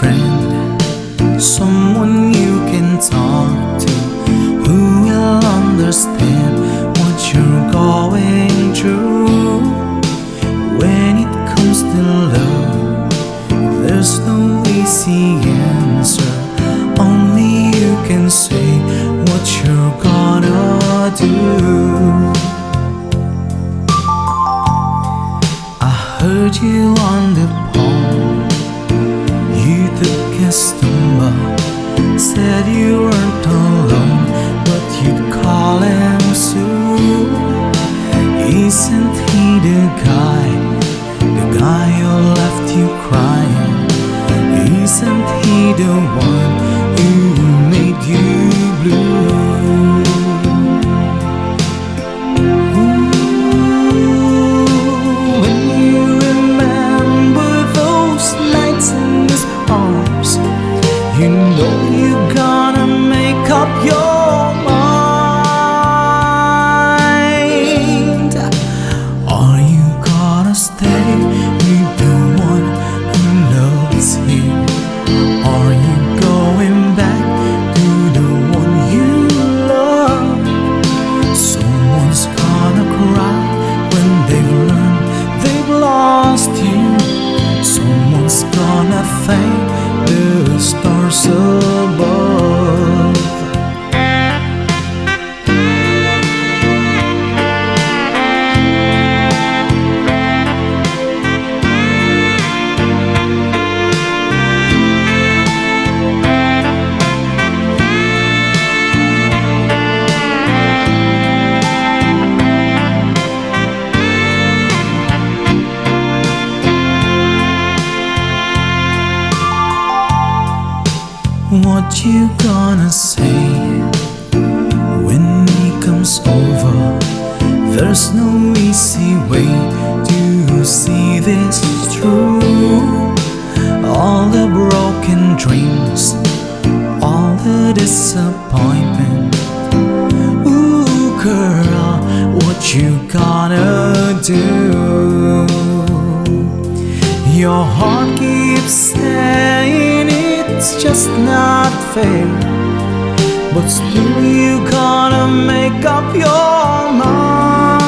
friend, someone you can talk to, who will understand what you're going through. When it comes to love, there's no easy answer. Only you can say what you're gonna do. I heard you on the phone, you took a stumble, said you weren't alone, but you'd call him soon. Isn't he the guy who left you crying? Isn't he the one who made you blue? When you remember those nights in his arms, you know you're gonna make up your mind. Are you gonna stay with the one who loves you? Are you going back to the one you love? Someone's gonna cry when they've learned they've lost you. Someone's gonna thank the stars above. What you gonna say when he comes over? There's no easy way to see this through. All the broken dreams, all the disappointment. Ooh, girl, what you gonna do? Your heart keeps saying it's just not fair, but still you gonna make up your mind.